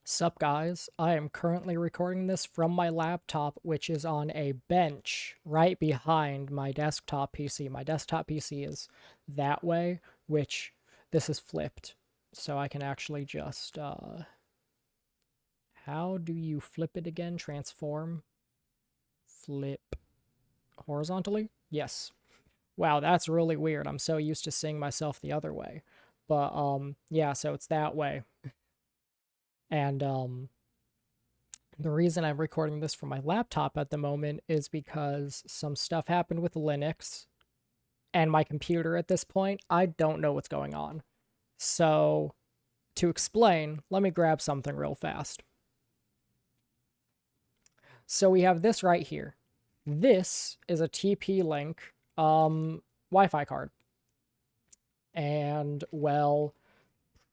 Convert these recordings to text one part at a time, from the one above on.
Sup guys, I am currently recording this from my laptop, which is on a bench right behind my desktop PC. My desktop PC is that way, which this is flipped. So I can actually just, how do you flip it again? Transform, flip horizontally? Yes. Wow, that's really weird. I'm so used to seeing myself the other way. But, yeah, so it's that way. And, the reason I'm recording this from my laptop at the moment is because some stuff happened with Linux and my computer at this point. I don't know what's going on. So, to explain, let me grab something real fast. So, we have this right here. This is a TP-Link Wi-Fi card. And, well,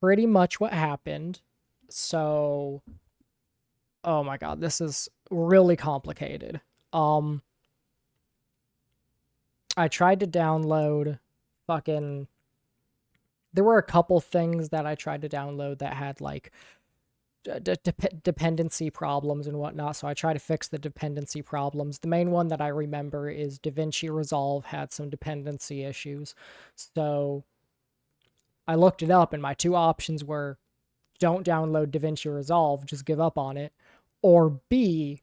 pretty much what happened. So, oh my god, this is really complicated. I tried to download fucking. There were a couple things that I tried to download that had like dependency problems and whatnot, so I tried to fix the dependency problems. The main one that I remember is DaVinci Resolve had some dependency issues. So I looked it up, and my two options were don't download DaVinci Resolve, just give up on it, or B,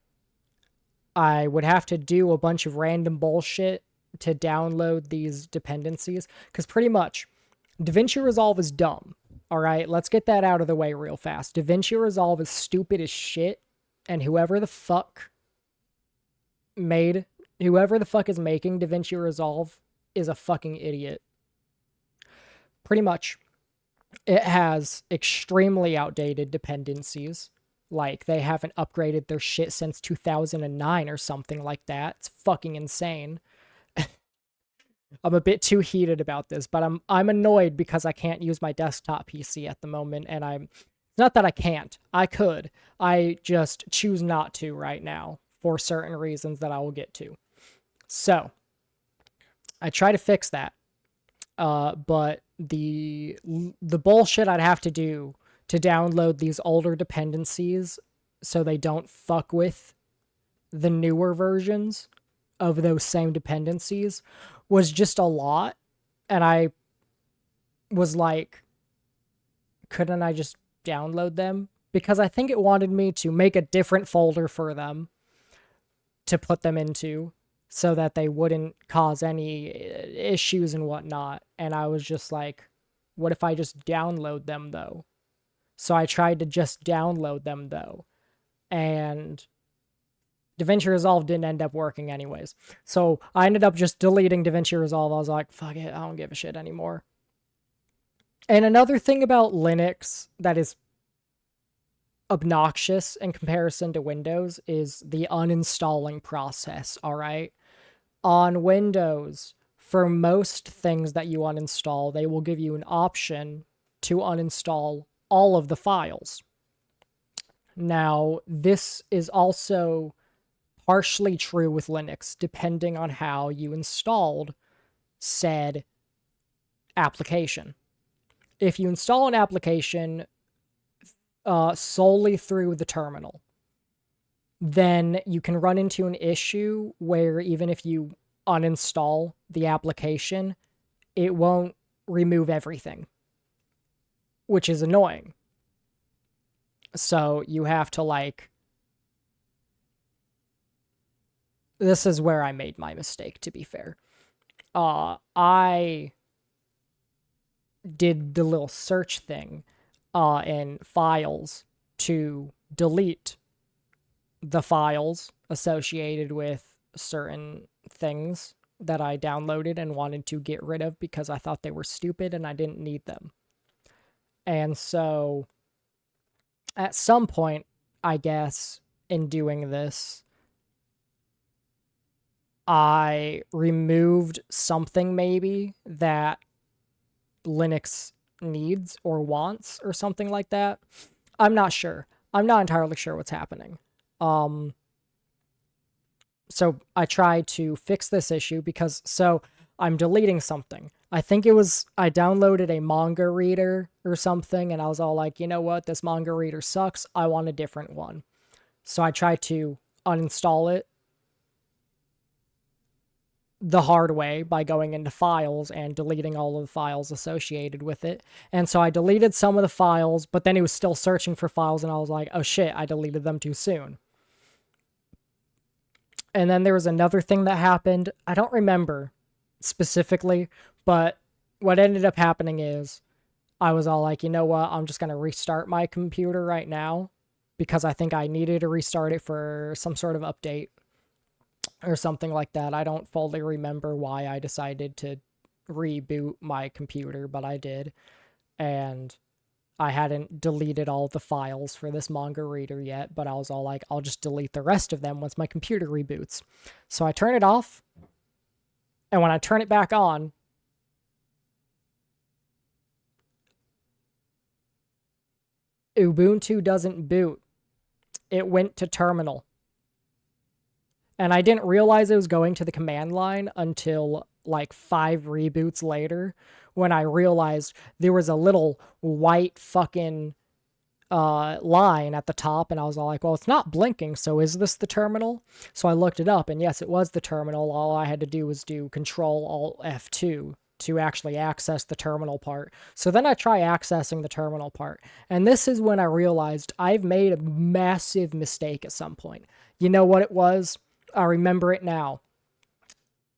I would have to do a bunch of random bullshit to download these dependencies, because pretty much DaVinci Resolve is dumb. All right, let's get that out of the way real fast. DaVinci Resolve is stupid as shit, and whoever the fuck is making DaVinci Resolve is a fucking idiot. Pretty much, it has extremely outdated dependencies. Like, they haven't upgraded their shit since 2009 or something like that. It's fucking insane. I'm a bit too heated about this, but I'm annoyed because I can't use my desktop PC at the moment, and it's not that I can't. I could. I just choose not to right now for certain reasons that I will get to. So, I try to fix that. But the bullshit I'd have to do to download these older dependencies so they don't fuck with the newer versions of those same dependencies was just a lot. And I was like, couldn't I just download them? Because I think it wanted me to make a different folder for them to put them into so that they wouldn't cause any issues and whatnot. And I was just like, what if I just download them though? So I tried to just download them though. And DaVinci Resolve didn't end up working anyways. So I ended up just deleting DaVinci Resolve. I was like, fuck it, I don't give a shit anymore. And another thing about Linux that is obnoxious in comparison to Windows is the uninstalling process, all right? On Windows, for most things that you uninstall, they will give you an option to uninstall all of the files. Now, this is also partially true with Linux, depending on how you installed said application. If you install an application solely through the terminal, then you can run into an issue where even if you uninstall the application, it won't remove everything, which is annoying. So you have to like, this is where I made my mistake, to be fair. I did the little search thing in files to delete the files associated with certain things that I downloaded and wanted to get rid of because I thought they were stupid and I didn't need them. And so at some point, I guess, in doing this, I removed something maybe that Linux needs or wants or something like that. I'm not sure. I'm not entirely sure what's happening. So I tried to fix this issue because I'm deleting something. I think it was I downloaded a manga reader or something, and I was all like, you know what, this manga reader sucks. I want a different one. So I tried to uninstall it the hard way by going into files and deleting all of the files associated with it. And so I deleted some of the files, but then it was still searching for files, and I was like, oh shit, I deleted them too soon. And then there was another thing that happened. I don't remember specifically, but what ended up happening is I was all like, you know what, I'm just going to restart my computer right now because I think I needed to restart it for some sort of update or something like that. I don't fully remember why I decided to reboot my computer, but I did. And I hadn't deleted all the files for this manga reader yet, but I was all like, I'll just delete the rest of them once my computer reboots. So I turn it off, and when I turn it back on, Ubuntu doesn't boot. It went to terminal. And I didn't realize it was going to the command line until like 5 reboots later, when I realized there was a little white fucking line at the top, and I was all like, well, it's not blinking, so is this the terminal? So I looked it up, and yes, it was the terminal. All I had to do was do Control Alt F2 to actually access the terminal part. So then I try accessing the terminal part, and this is when I realized I've made a massive mistake at some point. You know what it was? I remember it now.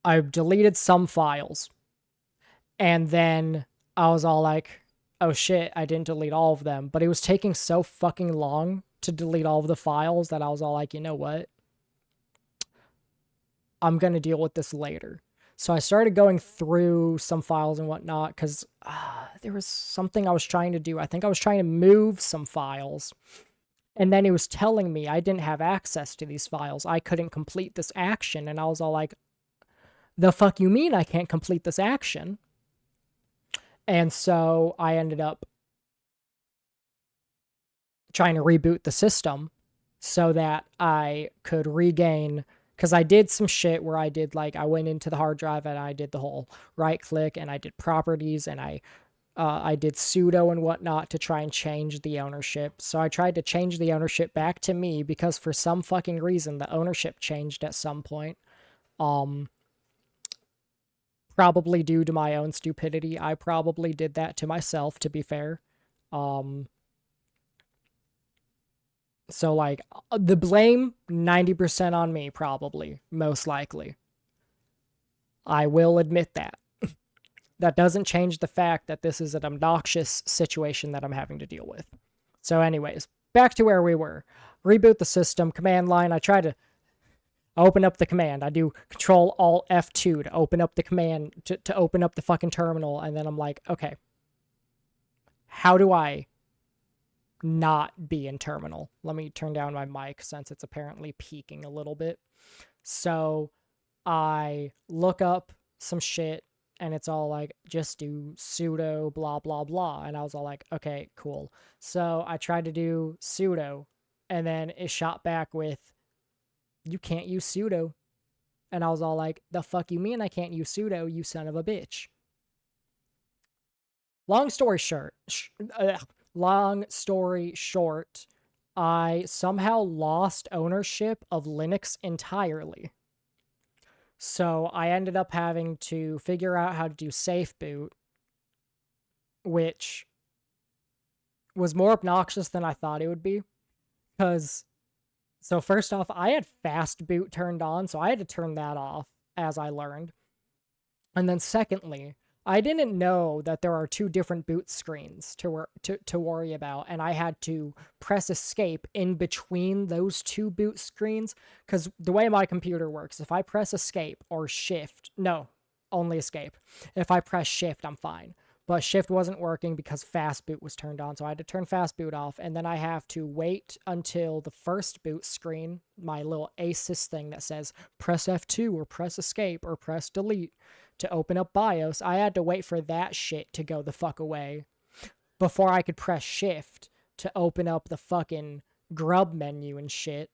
I deleted some files, and then I was all like, oh shit, I didn't delete all of them. But it was taking so fucking long to delete all of the files that I was all like, you know what? I'm going to deal with this later. So I started going through some files and whatnot because there was something I was trying to do. I think I was trying to move some files. And then it was telling me I didn't have access to these files. I couldn't complete this action. And I was all like, the fuck you mean I can't complete this action? And so I ended up trying to reboot the system so that I could regain, because I did some shit where I did like, I went into the hard drive and I did the whole right click and I did properties and I did sudo and whatnot to try and change the ownership. So I tried to change the ownership back to me because for some fucking reason the ownership changed at some point. Probably due to my own stupidity. I probably did that to myself, to be fair. So like the blame 90% on me, probably, most likely. I will admit that. That doesn't change the fact that this is an obnoxious situation that I'm having to deal with. So anyways, back to where we were. Reboot the system, command line. I try to open up the command. I do Control Alt F2 to open up the command, to open up the fucking terminal, and then I'm like, okay, how do I not be in terminal? Let me turn down my mic since it's apparently peaking a little bit. So I look up some shit, and it's all like, just do sudo blah blah blah, and I was all like, okay, cool. So I tried to do sudo, and then it shot back with, you can't use sudo. And I was all like, the fuck you mean I can't use sudo, you son of a bitch? Long story short, I somehow lost ownership of Linux entirely. So I ended up having to figure out how to do safe boot, which was more obnoxious than I thought it would be. Because, so first off, I had fast boot turned on, so I had to turn that off, as I learned. And then secondly, I didn't know that there are 2 different boot screens to worry about, and I had to press escape in between those 2 boot screens, because the way my computer works, if I press escape or shift, no, only escape. If I press shift, I'm fine. But shift wasn't working because fast boot was turned on, so I had to turn fast boot off, and then I have to wait until the first boot screen, my little ASUS thing that says press F2 or press escape or press delete to open up BIOS. I had to wait for that shit to go the fuck away before I could press shift to open up the fucking grub menu and shit.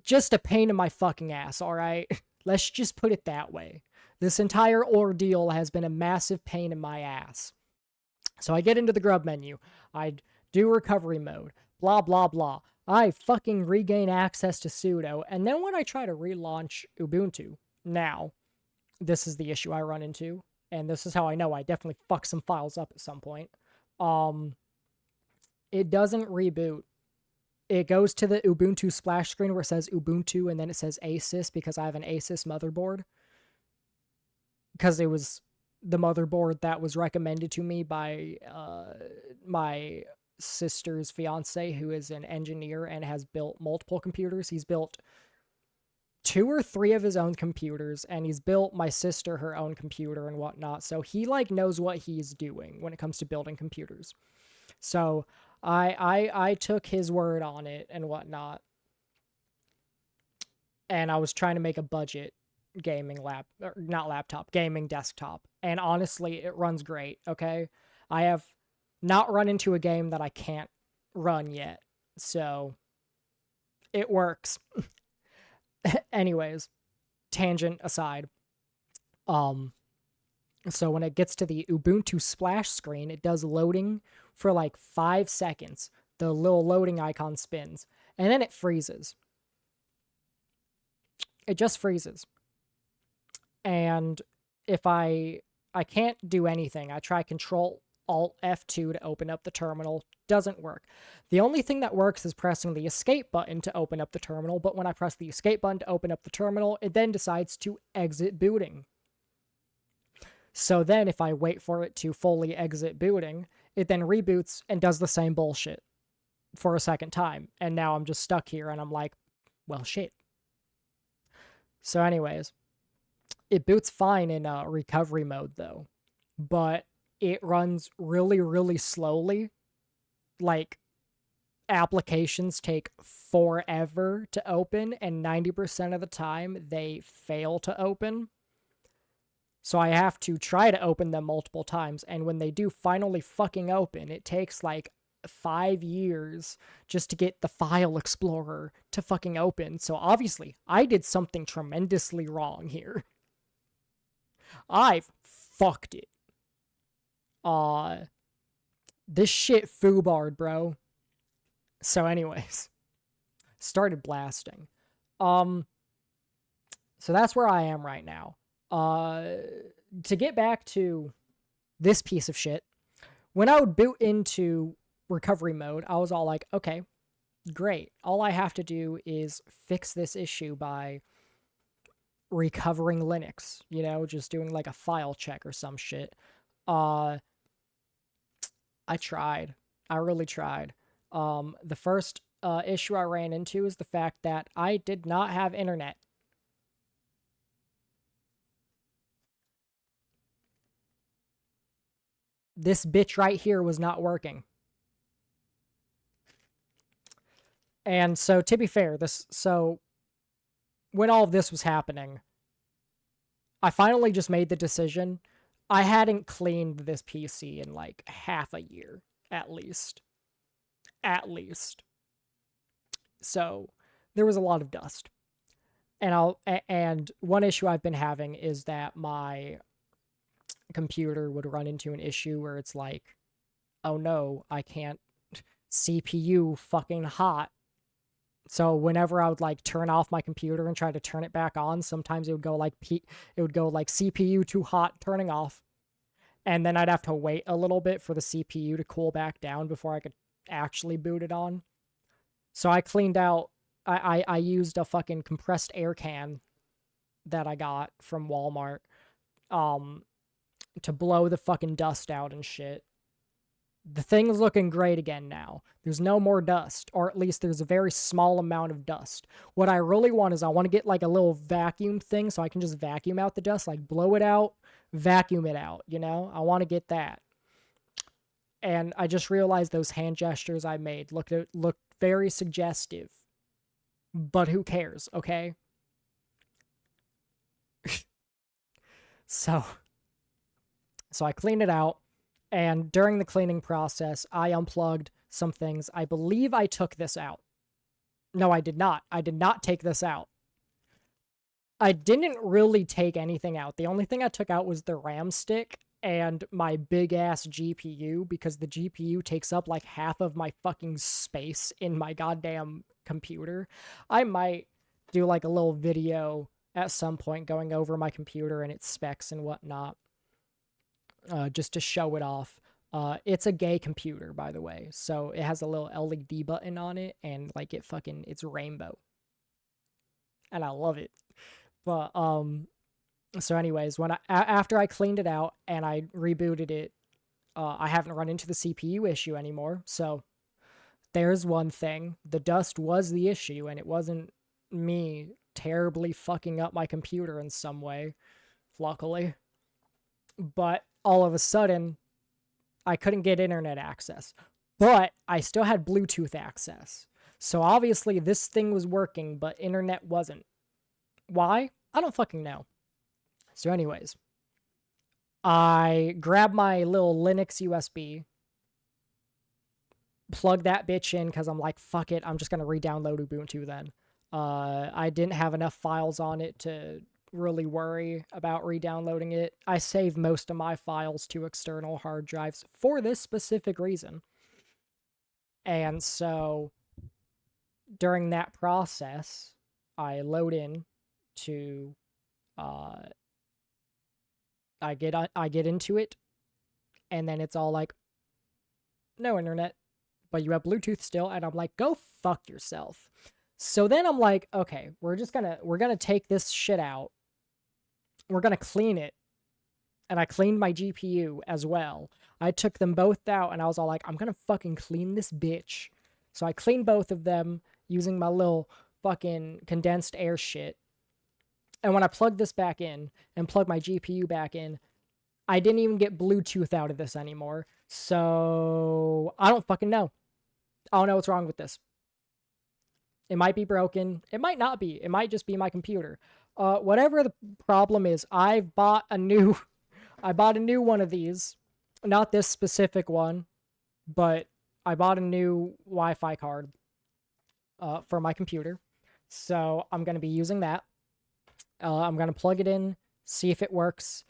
Just a pain in my fucking ass, alright? Let's just put it that way. This entire ordeal has been a massive pain in my ass. So I get into the grub menu. I do recovery mode. Blah, blah, blah. I fucking regain access to sudo. And then when I try to relaunch Ubuntu, now, this is the issue I run into. And this is how I know I definitely fucked some files up at some point. It doesn't reboot. It goes to the Ubuntu splash screen where it says Ubuntu and then it says Asus because I have an Asus motherboard. Because it was the motherboard that was recommended to me by my sister's fiance, who is an engineer and has built multiple computers. He's built 2 or 3 of his own computers, and he's built my sister her own computer and whatnot. So he like knows what he's doing when it comes to building computers. So I took his word on it and whatnot, and I was trying to make a budget gaming gaming desktop, and honestly it runs great. Okay, I have not run into a game that I can't run yet, so it works. Anyways, tangent aside, so when it gets to the Ubuntu splash screen, it does loading for like 5 seconds. The little loading icon spins, and then it freezes. It just freezes. And if I can't do anything, I try Control Alt F2 to open up the terminal. Doesn't work. The only thing that works is pressing the escape button to open up the terminal, but when I press the escape button to open up the terminal, it then decides to exit booting. So then if I wait for it to fully exit booting, it then reboots and does the same bullshit for a second time. And now I'm just stuck here and I'm like, well, shit. So anyways, it boots fine in recovery mode though, but it runs really, really slowly. Like, applications take forever to open, and 90% of the time they fail to open. So I have to try to open them multiple times, and when they do finally fucking open, it takes like 5 years just to get the file explorer to fucking open. So obviously, I did something tremendously wrong here. I've fucked it. This shit foobarred, bro. So anyways, started blasting. So that's where I am right now. To get back to this piece of shit, when I would boot into recovery mode, I was all like, okay, great. All I have to do is fix this issue by recovering Linux, you know, just doing like a file check or some shit. I tried. I really tried. The first issue I ran into is the fact that I did not have internet. This bitch right here was not working. And so, to be fair, when all of this was happening, I finally just made the decision. I hadn't cleaned this PC in like half a year, at least. At least. So, there was a lot of dust. And one issue I've been having is that my computer would run into an issue where it's like, oh no, I can't CPU fucking hot. So whenever I would like turn off my computer and try to turn it back on, sometimes it would go like CPU too hot, turning off. And then I'd have to wait a little bit for the CPU to cool back down before I could actually boot it on. So I cleaned out, I used a fucking compressed air can that I got from Walmart to blow the fucking dust out and shit. The thing is looking great again now. There's no more dust, or at least there's a very small amount of dust. What I really want is I want to get like a little vacuum thing so I can just vacuum out the dust, like blow it out, vacuum it out, you know? I want to get that. And I just realized those hand gestures I made looked very suggestive. But who cares, okay? So I cleaned it out. And during the cleaning process, I unplugged some things. I believe I took this out. No, I did not. I did not take this out. I didn't really take anything out. The only thing I took out was the RAM stick and my big ass GPU, because the GPU takes up like half of my fucking space in my goddamn computer. I might do like a little video at some point going over my computer and its specs and whatnot, just to show it off. It's a gay computer, by the way, so it has a little LED button on it, and like it's rainbow, and I love it. But so anyways, when after I cleaned it out and I rebooted it, I haven't run into the CPU issue anymore. So there's one thing. The dust was the issue, and it wasn't me terribly fucking up my computer in some way, luckily. But all of a sudden, I couldn't get internet access. But I still had Bluetooth access. So obviously this thing was working, but internet wasn't. Why? I don't fucking know. So anyways, I grab my little Linux USB, plug that bitch in because I'm like, fuck it, I'm just going to re-download Ubuntu then. I didn't have enough files on it to really worry about re-downloading it. I save most of my files to external hard drives for this specific reason. And so during that process, I load in to I get into it, and then it's all like, no internet, but you have Bluetooth still, and I'm like, go fuck yourself. So then I'm like, okay, we're gonna take this shit out. We're gonna clean it. And I cleaned my GPU as well. I took them both out, and I was all like, I'm gonna fucking clean this bitch. So I cleaned both of them using my little fucking condensed air shit. And when I plugged this back in and plugged my GPU back in, I didn't even get Bluetooth out of this anymore. So I don't fucking know. I don't know what's wrong with this. It might be broken. It might not be. It might just be my computer. Whatever the problem is, I bought a new one of these. Not this specific one, but I bought a new Wi-Fi card for my computer. So I'm going to be using that. I'm going to plug it in, see if it works.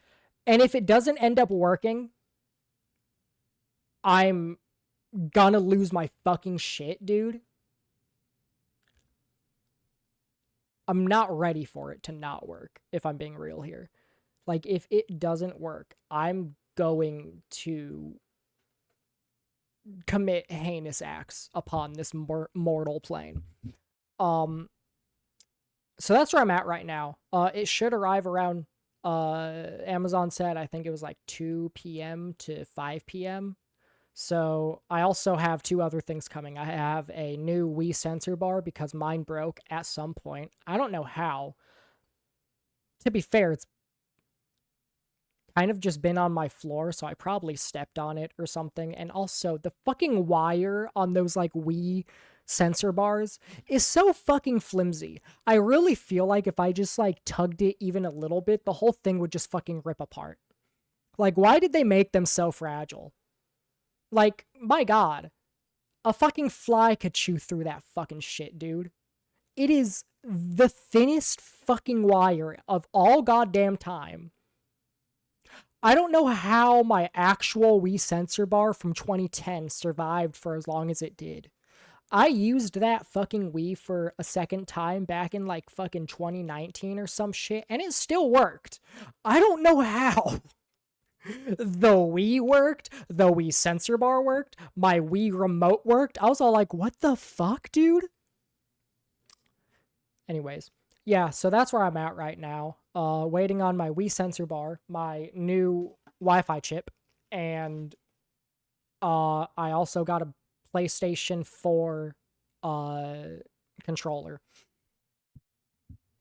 And if it doesn't end up working, I'm gonna lose my fucking shit, dude. I'm not ready for it to not work, if I'm being real here. Like, if it doesn't work, I'm going to commit heinous acts upon this mortal plane. So that's where I'm at right now. It should arrive around, Amazon said, I think it was like 2 p.m. to 5 p.m. So I also have two other things coming. I have a new Wii sensor bar because mine broke at some point. I don't know how. To be fair, it's kind of just been on my floor, so I probably stepped on it or something. And also, the fucking wire on those like Wii sensor bars is so fucking flimsy. I really feel like if I just like tugged it even a little bit, the whole thing would just fucking rip apart. Like, why did they make them so fragile? Like, my god, a fucking fly could chew through that fucking shit, dude. It is the thinnest fucking wire of all goddamn time. I don't know how my actual Wii sensor bar from 2010 survived for as long as it did. I used that fucking Wii for a second time back in like fucking 2019 or some shit, and it still worked. I don't know how. The Wii worked, the Wii sensor bar worked, my Wii remote worked. I was all like, what the fuck, dude? Anyways, yeah, so that's where I'm at right now. Waiting on my Wii sensor bar, my new Wi-Fi chip, and I also got a PlayStation 4 controller.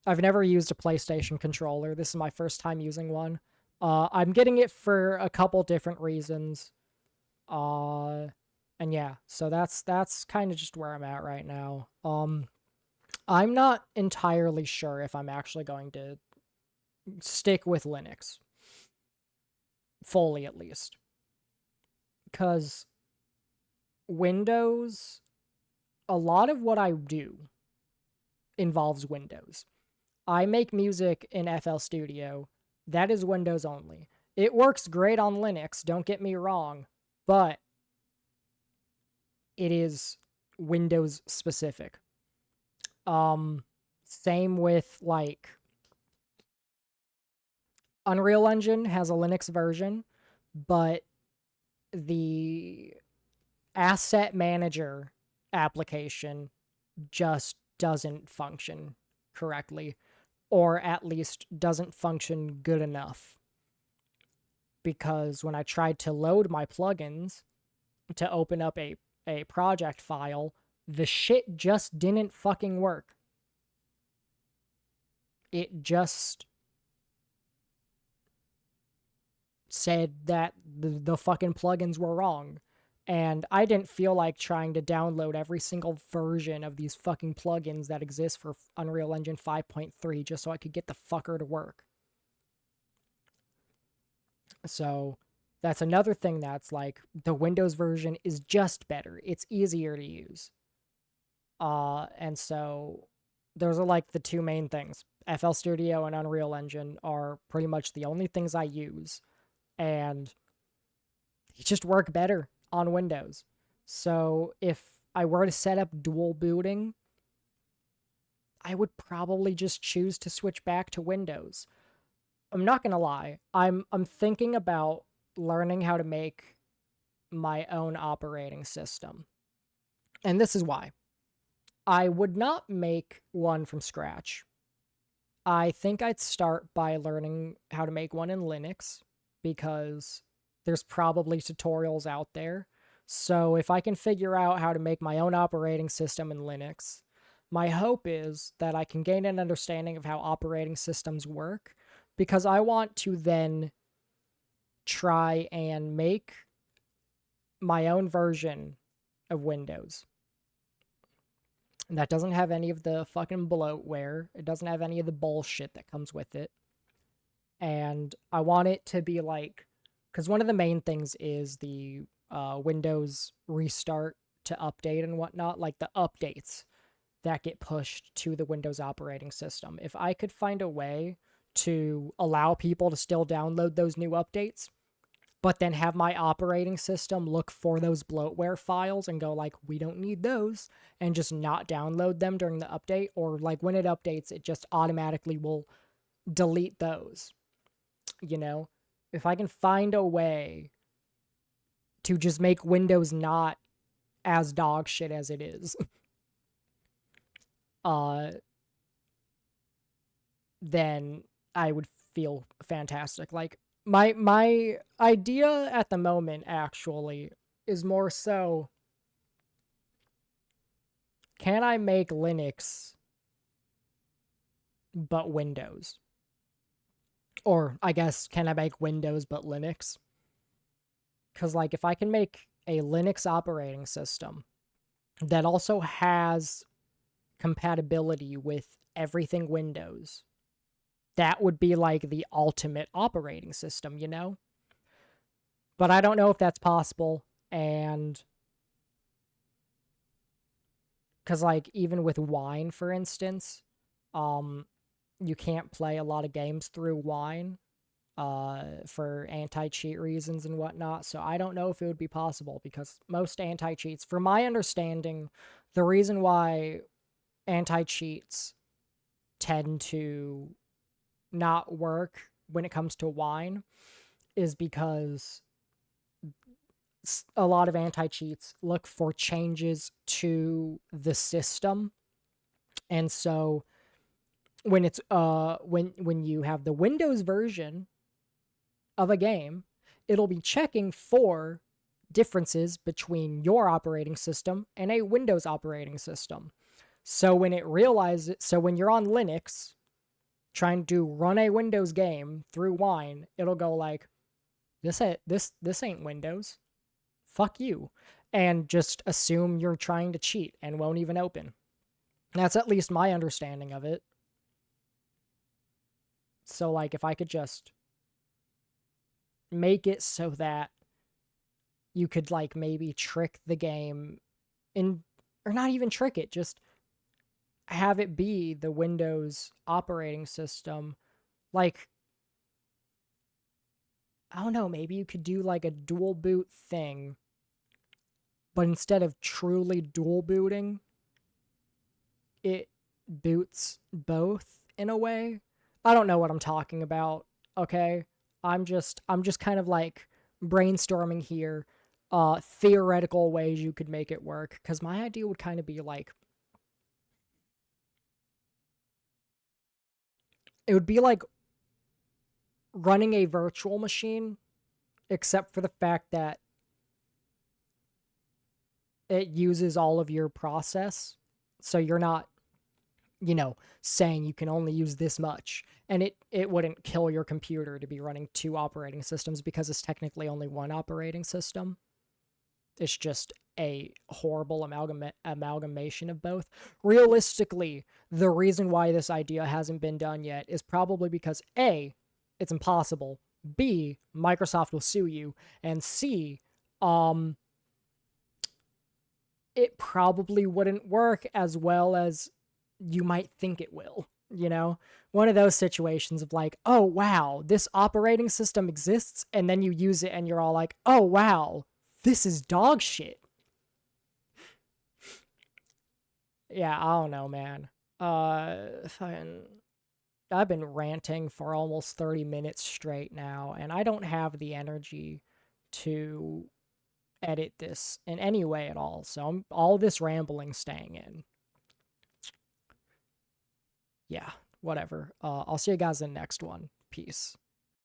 I've never used a PlayStation controller. This is my first time using one. I'm getting it for a couple different reasons. And yeah, so that's kind of just where I'm at right now. I'm not entirely sure if I'm actually going to stick with Linux. Fully, at least. Because Windows, a lot of what I do involves Windows. I make music in FL Studio. That is Windows only. It works great on Linux, don't get me wrong, but it is Windows specific. Same with like Unreal Engine has a Linux version, but the asset manager application just doesn't function correctly, or at least doesn't function good enough. Because when I tried to load my plugins to open up a project file, the shit just didn't fucking work. It just said that the fucking plugins were wrong. And I didn't feel like trying to download every single version of these fucking plugins that exist for Unreal Engine 5.3 just so I could get the fucker to work. So that's another thing that's like the Windows version is just better. It's easier to use. And so those are like the two main things. FL Studio and Unreal Engine are pretty much the only things I use. And they just work better on Windows. So if I were to set up dual booting, I would probably just choose to switch back to Windows. I'm not gonna lie. I'm thinking about learning how to make my own operating system. And this is why. I would not make one from scratch. I think I'd start by learning how to make one in Linux because there's probably tutorials out there. So if I can figure out how to make my own operating system in Linux, my hope is that I can gain an understanding of how operating systems work because I want to then try and make my own version of Windows. And that doesn't have any of the fucking bloatware. It doesn't have any of the bullshit that comes with it. And I want it to be like, because one of the main things is the Windows restart to update and whatnot, like the updates that get pushed to the Windows operating system. If I could find a way to allow people to still download those new updates, but then have my operating system look for those bloatware files and go like, we don't need those, and just not download them during the update, or like when it updates, it just automatically will delete those. You know, if I can find a way to just make Windows not as dog shit as it is, then I would feel fantastic. Like my idea at the moment actually is more so, can I make Linux but Windows? Or I guess, can I make Windows but Linux? Because like if I can make a Linux operating system that also has compatibility with everything Windows, that would be like the ultimate operating system, you know? But I don't know if that's possible. And because like even with Wine, for instance, you can't play a lot of games through Wine for anti-cheat reasons and whatnot. So I don't know if it would be possible because most anti-cheats, from my understanding, the reason why anti-cheats tend to not work when it comes to Wine is because a lot of anti-cheats look for changes to the system. And so when it's when you have the Windows version of a game, it'll be checking for differences between your operating system and a Windows operating system. So when it realizes, so when you're on Linux trying to run a Windows game through Wine, it'll go like, this ain't Windows. Fuck you. And just assume you're trying to cheat and won't even open. That's at least my understanding of it. So like if I could just make it so that you could like maybe trick the game in, or not even trick it, just have it be the Windows operating system. Like, I don't know, maybe you could do like a dual boot thing, but instead of truly dual booting, it boots both in a way. I don't know what I'm talking about, okay? I'm just kind of like brainstorming here theoretical ways you could make it work, cuz my idea would kind of be like it would be like running a virtual machine, except for the fact that it uses all of your process. So you're not, saying you can only use this much. And it wouldn't kill your computer to be running two operating systems because it's technically only one operating system. It's just a horrible amalgamation of both. Realistically, the reason why this idea hasn't been done yet is probably because A, it's impossible. B, Microsoft will sue you. And C, um, it probably wouldn't work as well as you might think it will. One of those situations of like, oh wow, this operating system exists, and then you use it and you're all like, oh wow, this is dog shit. Yeah, I don't know, man. Fucking, I've been ranting for almost 30 minutes straight now, and I don't have the energy to edit this in any way at all. So all this rambling staying in. Yeah, whatever. I'll see you guys in the next one. Peace.